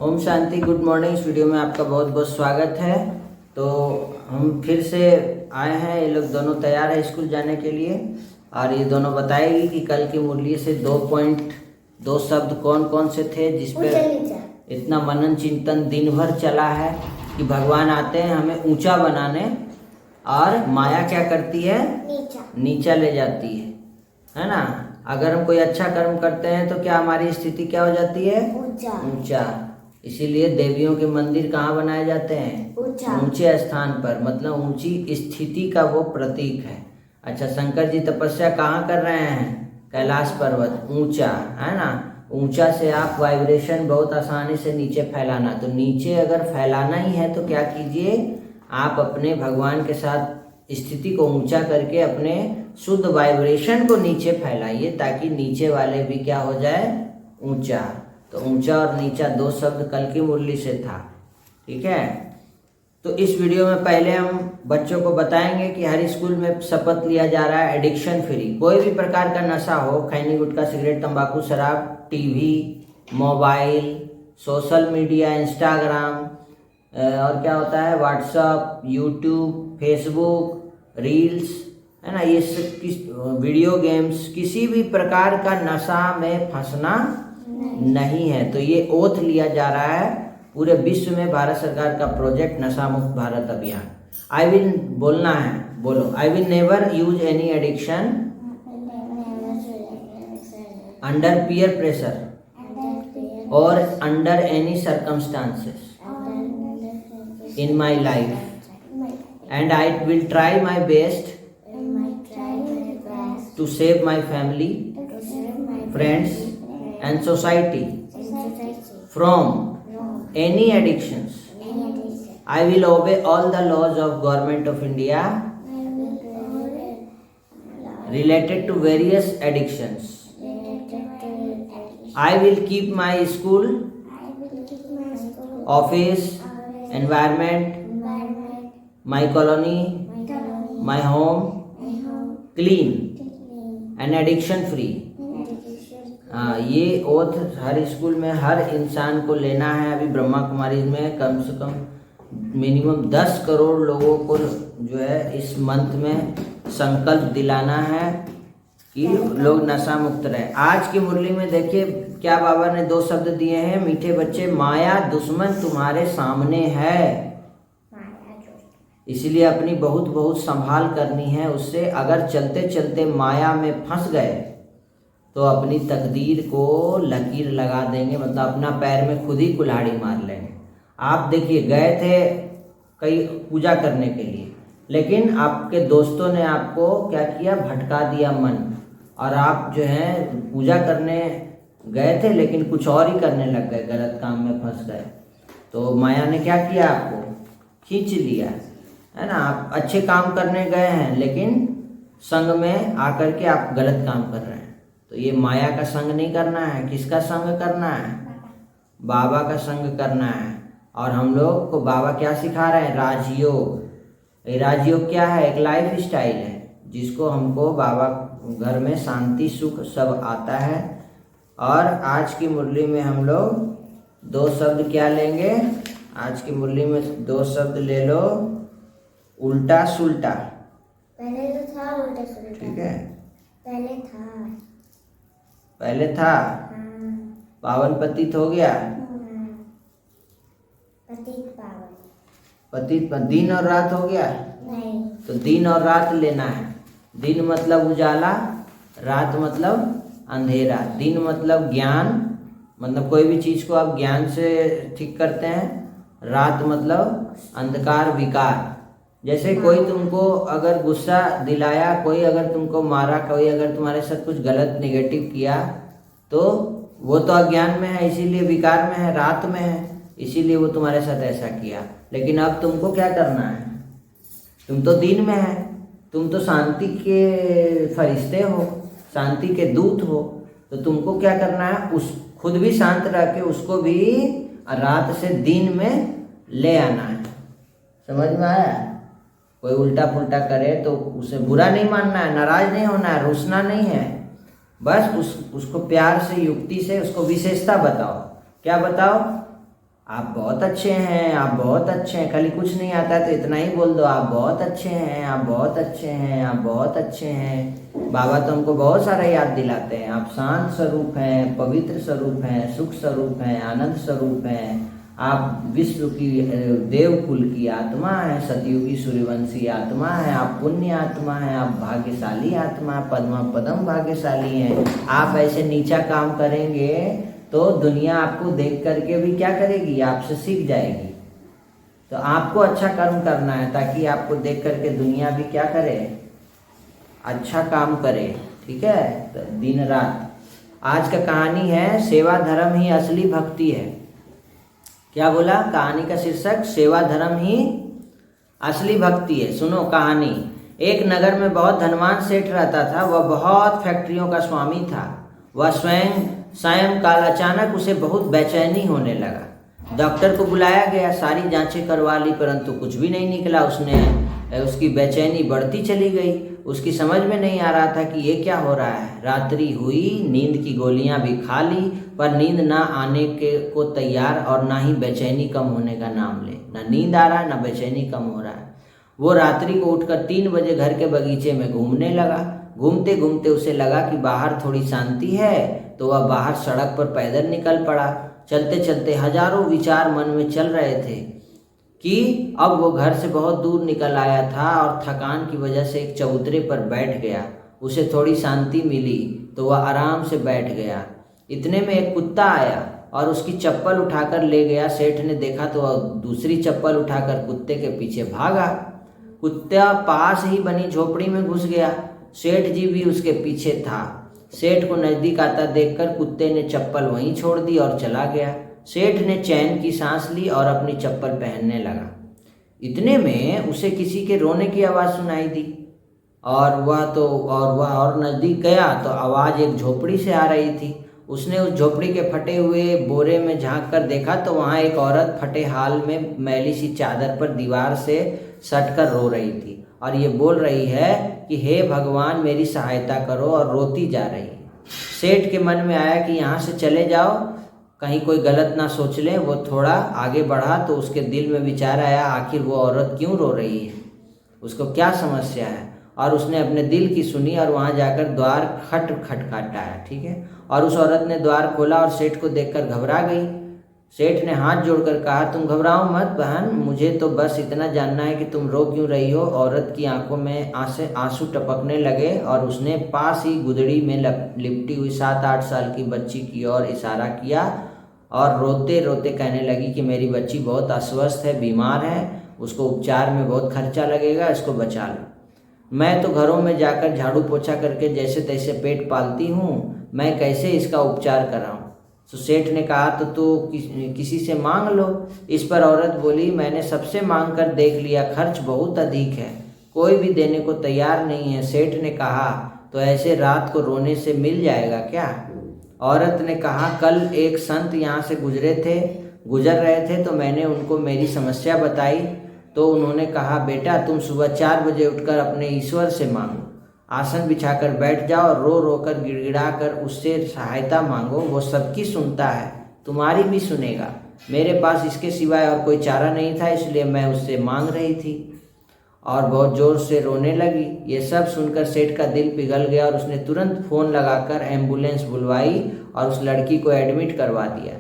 ओम शांति। Good morning. इस video में आपका बहुत बहुत स्वागत है। तो हम फिर से आए हैं। ये लोग दोनों तैयार है स्कूल जाने के लिए और ये दोनों बताएगी कि कल की मुरली से 2 शब्द कौन कौन से थे जिस पे इतना मनन चिंतन दिन भर चला है कि भगवान आते हैं हमें ऊंचा बनाने और माया क्या करती है, नीचा ले जाती है ना। अगर हम कोई अच्छा कर्म करते हैं तो क्या हमारी स्थिति क्या हो जाती है, ऊंचा। इसीलिए देवियों के मंदिर कहाँ बनाए जाते हैं, ऊंचे स्थान पर, मतलब ऊंची स्थिति का वो प्रतीक है। अच्छा, शंकर जी तपस्या कहाँ कर रहे हैं, कैलाश पर्वत, ऊंचा है ना। ऊंचा से आप वाइब्रेशन बहुत आसानी से नीचे फैलाना, तो नीचे अगर फैलाना ही है तो क्या कीजिए, आप अपने भगवान के साथ स्थिति को ऊंचा करके अपने शुद्ध वाइब्रेशन को नीचे फैलाइए ताकि नीचे वाले भी क्या हो जाए, ऊंचा। तो ऊंचा और नीचा 2 शब्द कल की मुरली से था, ठीक है। तो इस वीडियो में पहले हम बच्चों को बताएंगे कि हर स्कूल में शपथ लिया जा रहा है एडिक्शन फ्री। कोई भी प्रकार का नशा हो, खैनी गुटखा सिगरेट तंबाकू शराब, TV mobile, social media, Instagram और क्या होता है व्हाट्सअप, यूट्यूब, फेसबुक, रील्स है ना, ये सब वीडियो गेम्स, किसी भी प्रकार का नशा में फंसना नहीं है। तो ये ओथ लिया जा रहा है पूरे विश्व में, भारत सरकार का प्रोजेक्ट नशा मुक्त भारत अभियान। आई विल बोलना है, बोलो, I will never use any addiction under peer pressure और under any circumstances in my life, and I will try my best to save my family, friends and society from any addictions. I will obey all the laws of Government of India related to various addictions. I will keep my school, office, environment, my colony, my home clean and addiction free. ये oath हर school में हर इंसान को लेना है। अभी ब्रह्मा कुमारी में कम से कम minimum 10 crore लोगों को जो है इस मंथ में संकल्प दिलाना है कि लोग नशा मुक्त रहे। आज की मुरली में देखिए क्या बाबा ने 2 शब्द दिए हैं, मीठे बच्चे, माया दुश्मन तुम्हारे सामने है, इसलिए अपनी बहुत बहुत संभाल करनी है उससे। अगर चलते चलते माया में फंस गए तो अपनी तकदीर को लकीर लगा देंगे, मतलब अपना पैर में खुद ही कुल्हाड़ी मार लेंगे। आप देखिए गए थे कई पूजा करने के लिए, लेकिन आपके दोस्तों ने आपको क्या किया, भटका दिया मन, और आप जो है पूजा करने गए थे लेकिन कुछ और ही करने लग गए, गलत काम में फंस गए। तो माया ने क्या किया, आपको खींच लिया है ना। आप अच्छे काम करने गए हैं लेकिन संग में आकर के आप गलत काम कर रहे हैं। तो ये माया का संग नहीं करना है। किसका संग करना है, बाबा का संग करना है। और हम लोग को बाबा क्या सिखा रहे हैं, राजयोग। ये राजयोग क्या है, एक लाइफ स्टाइल है जिसको हमको बाबा घर में शांति सुख सब आता है। और आज की मुरली में हम लोग 2 शब्द क्या लेंगे, आज की मुरली में 2 शब्द ले लो, उल्टा सुल्टा। पहले तो था उल्टा सुल्टा, ठीक है, पहले था पावन पतित हो गया, पतित दिन और रात हो गया नहीं। तो दिन और रात लेना है। दिन मतलब उजाला, रात मतलब अंधेरा। दिन मतलब ज्ञान, मतलब कोई भी चीज़ को आप ज्ञान से ठीक करते हैं। रात मतलब अंधकार विकार। जैसे कोई तुमको अगर गुस्सा दिलाया, कोई अगर तुमको मारा, कोई अगर तुम्हारे साथ कुछ गलत नेगेटिव किया तो वो तो अज्ञान में है, इसीलिए विकार में है, रात में है, इसीलिए वो तुम्हारे साथ ऐसा किया। लेकिन अब तुमको क्या करना है, तुम तो दिन में है, तुम तो शांति के फरिश्ते हो, शांति के दूत हो। तो तुमको क्या करना है, उस खुद भी शांत रह के उसको भी रात से दिन में ले आना है। समझ में आया। कोई उल्टा पुल्टा करे तो उसे बुरा नहीं मानना है, नाराज नहीं होना है, रूसना नहीं है, बस उसको प्यार से युक्ति से उसको विशेषता बताओ। क्या बताओ, आप बहुत अच्छे हैं, आप बहुत अच्छे हैं। खाली कुछ नहीं आता है तो इतना ही बोल दो, आप बहुत अच्छे हैं, आप बहुत अच्छे हैं, आप बहुत अच्छे हैं। बाबा तो हमको बहुत सारा याद दिलाते हैं। आप शांत स्वरूप हैं, पवित्र स्वरूप हैं, सुख स्वरूप हैं, आनंद स्वरूप हैं। आप विश्व की देवकुल की आत्मा है, सतयुगी सूर्यवंशी आत्मा है, आप पुण्य आत्मा है, आप भाग्यशाली आत्मा, पद्मा पदम भाग्यशाली हैं। आप ऐसे नीचा काम करेंगे तो दुनिया आपको देख करके भी क्या करेगी, आपसे सीख जाएगी। तो आपको अच्छा कर्म करना है ताकि आपको देख करके दुनिया भी क्या करे, अच्छा काम करे। ठीक है, तो दिन रात। आज का कहानी है सेवा धर्म ही असली भक्ति है। क्या बोला? कहानी का शीर्षक सेवा धर्म ही असली भक्ति है। सुनो कहानी। एक नगर में बहुत धनवान सेठ रहता था। वह बहुत फैक्ट्रियों का स्वामी था। वह सायंकाल अचानक उसे बहुत बेचैनी होने लगा। डॉक्टर को बुलाया गया, सारी जांचें करवा ली, परंतु कुछ भी नहीं निकला। उसकी बेचैनी बढ़ती चली गई। उसकी समझ में नहीं आ रहा था कि ये क्या हो रहा है। रात्रि हुई, नींद की गोलियां भी खा ली, पर नींद ना आने को तैयार और ना ही बेचैनी कम होने का नाम ले। ना नींद आ रहा है, ना बेचैनी कम हो रहा है। वो रात्रि को उठकर 3 बजे घर के बगीचे में घूमने लगा। घूमते घूमते उसे लगा कि बाहर थोड़ी शांति है, तो वह बाहर सड़क पर पैदल निकल पड़ा। चलते चलते हजारों विचार मन में चल रहे थे कि अब वो घर से बहुत दूर निकल आया था और थकान की वजह से एक चबूतरे पर बैठ गया। उसे थोड़ी शांति मिली तो वह आराम से बैठ गया। इतने में एक कुत्ता आया और उसकी चप्पल उठाकर ले गया। सेठ ने देखा तो वह दूसरी चप्पल उठाकर कुत्ते के पीछे भागा। कुत्ता पास ही बनी झोपड़ी में घुस गया। सेठ जी भी उसके पीछे था। सेठ को नजदीक आता देखकर कुत्ते ने चप्पल वहीं छोड़ दी और चला गया। सेठ ने चैन की सांस ली और अपनी चप्पल पहनने लगा। इतने में उसे किसी के रोने की आवाज़ सुनाई दी और वह नज़दीक गया तो आवाज़ एक झोपड़ी से आ रही थी। उसने उस झोपड़ी के फटे हुए बोरे में झांक कर देखा तो वहाँ एक औरत फटे हाल में मैली सी चादर पर दीवार से सटकर रो रही थी और ये बोल रही है कि हे भगवान मेरी सहायता करो, और रोती जा रही है। सेठ के मन में आया कि यहाँ से चले जाओ, कहीं कोई गलत ना सोच ले। वो थोड़ा आगे बढ़ा तो उसके दिल में विचार आया, आखिर वो औरत क्यों रो रही है, उसको क्या समस्या है। और उसने अपने दिल की सुनी और वहाँ जाकर द्वार खटखटाया। ठीक है, और उस औरत ने द्वार खोला और सेठ को देखकर घबरा गई। सेठ ने हाथ जोड़कर कहा, तुम घबराओ मत बहन, मुझे तो बस इतना जानना है कि तुम रो क्यों रही हो। औरत की आंखों में आंसू टपकने लगे और उसने पास ही गुदड़ी में लिपटी हुई 7-8 साल की बच्ची की ओर इशारा किया और रोते रोते कहने लगी कि मेरी बच्ची बहुत अस्वस्थ है, बीमार है, उसको उपचार में बहुत खर्चा लगेगा, इसको बचा लो। मैं तो घरों में जाकर झाड़ू पोछा करके जैसे तैसे पेट पालती हूँ, मैं कैसे इसका उपचार कराऊँ। तो सेठ ने कहा तो किसी से मांग लो। इस पर औरत बोली, मैंने सबसे मांग कर देख लिया, खर्च बहुत अधिक है, कोई भी देने को तैयार नहीं है। सेठ ने कहा, तो ऐसे रात को रोने से मिल जाएगा क्या? औरत ने कहा, कल एक संत यहाँ से गुजर रहे थे तो मैंने उनको मेरी समस्या बताई तो उन्होंने कहा, बेटा तुम सुबह 4 बजे उठकर अपने ईश्वर से मांगो, आसन बिछाकर बैठ जाओ और रो रो कर गिड़गिड़ा कर उससे सहायता मांगो। वो सबकी सुनता है, तुम्हारी भी सुनेगा। मेरे पास इसके सिवाय और कोई चारा नहीं था, इसलिए मैं उससे मांग रही थी। और बहुत ज़ोर से रोने लगी। ये सब सुनकर सेठ का दिल पिघल गया और उसने तुरंत फ़ोन लगाकर एम्बुलेंस बुलवाई और उस लड़की को एडमिट करवा दिया।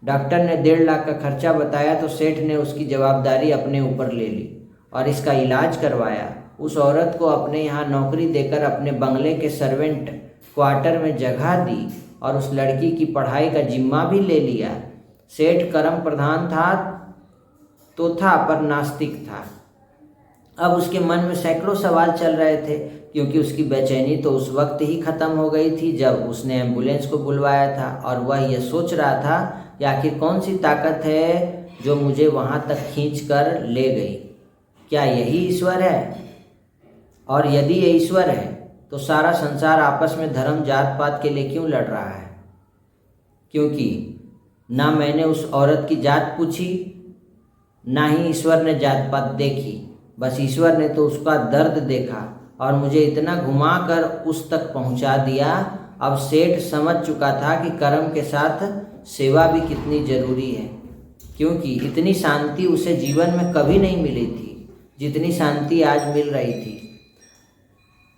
डॉक्टर ने 1.5 लाख का खर्चा बताया तो सेठ ने उसकी जवाबदारी अपने ऊपर ले ली और इसका इलाज करवाया। उस औरत को अपने यहाँ नौकरी देकर अपने बंगले के सर्वेंट क्वार्टर में जगह दी और उस लड़की की पढ़ाई का जिम्मा भी ले लिया। सेठ कर्म प्रधान था पर नास्तिक था। अब उसके मन में सैकड़ों सवाल चल रहे थे, क्योंकि उसकी बेचैनी तो उस वक्त ही ख़त्म हो गई थी जब उसने एम्बुलेंस को बुलवाया था। और वह यह सोच रहा था कि आखिर कौन सी ताकत है जो मुझे वहाँ तक खींच कर ले गई। क्या यही ईश्वर है? और यदि ये ईश्वर है तो सारा संसार आपस में धर्म जात पात के लिए क्यों लड़ रहा है? क्योंकि ना मैंने उस औरत की जात पूछी, ना ही ईश्वर ने जात पात देखी। बस ईश्वर ने तो उसका दर्द देखा और मुझे इतना घुमाकर उस तक पहुंचा दिया। अब सेठ समझ चुका था कि कर्म के साथ सेवा भी कितनी जरूरी है। क्योंकि इतनी शांति उसे जीवन में कभी नहीं मिली थी जितनी शांति आज मिल रही थी।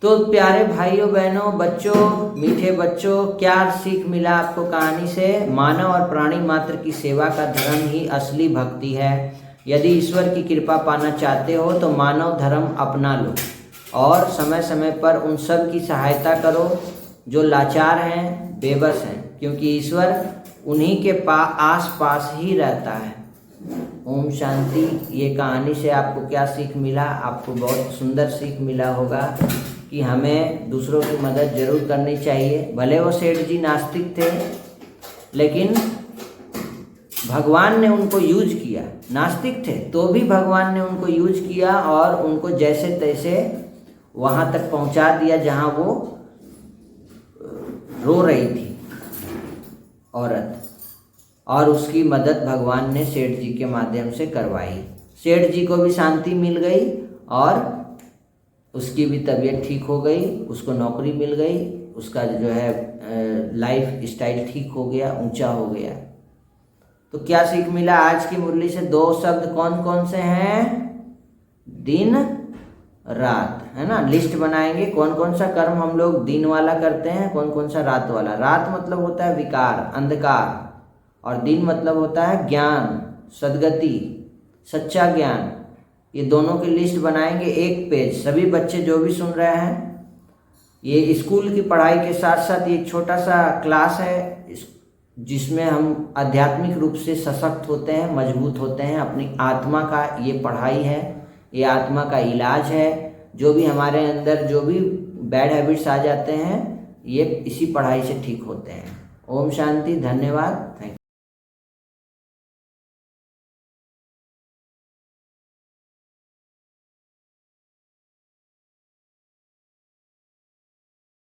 तो प्यारे भाइयों बहनों, बच्चों, मीठे बच्चों, क्या सीख मिला आपको कहानी से? मानव और प्राणी मात्र की सेवा का धर्म ही असली भक्ति है। यदि ईश्वर की कृपा पाना चाहते हो तो मानव धर्म अपना लो और समय समय पर उन सब की सहायता करो जो लाचार हैं, बेबस हैं, क्योंकि ईश्वर उन्हीं के आस पास ही रहता है। ओम शांति। ये कहानी से आपको क्या सीख मिला? आपको बहुत सुंदर सीख मिला होगा कि हमें दूसरों की मदद जरूर करनी चाहिए। भले वो सेठ जी नास्तिक थे, लेकिन भगवान ने उनको यूज किया। नास्तिक थे तो भी भगवान ने उनको यूज किया और उनको जैसे तैसे वहाँ तक पहुँचा दिया जहाँ वो रो रही थी औरत, और उसकी मदद भगवान ने सेठ जी के माध्यम से करवाई। सेठ जी को भी शांति मिल गई और उसकी भी तबीयत ठीक हो गई, उसको नौकरी मिल गई, उसका जो है लाइफ स्टाइल ठीक हो गया, ऊंचा हो गया। तो क्या सीख मिला आज की मुरली से? 2 शब्द कौन कौन से हैं? दिन रात, है ना। लिस्ट बनाएंगे कौन कौन सा कर्म हम लोग दिन वाला करते हैं, कौन कौन सा रात वाला। रात मतलब होता है विकार, अंधकार, और दिन मतलब होता है ज्ञान, सद्गति, सच्चा ज्ञान। ये दोनों की लिस्ट बनाएंगे 1 पेज। सभी बच्चे जो भी सुन रहे हैं, ये स्कूल की पढ़ाई के साथ साथ ये एक छोटा सा क्लास है जिसमें हम आध्यात्मिक रूप से सशक्त होते हैं, मजबूत होते हैं। अपनी आत्मा का ये पढ़ाई है, ये आत्मा का इलाज है। जो भी हमारे अंदर जो भी बैड हैबिट्स आ जाते हैं, ये इसी पढ़ाई से ठीक होते हैं। ओम शांति। धन्यवाद। Thank you.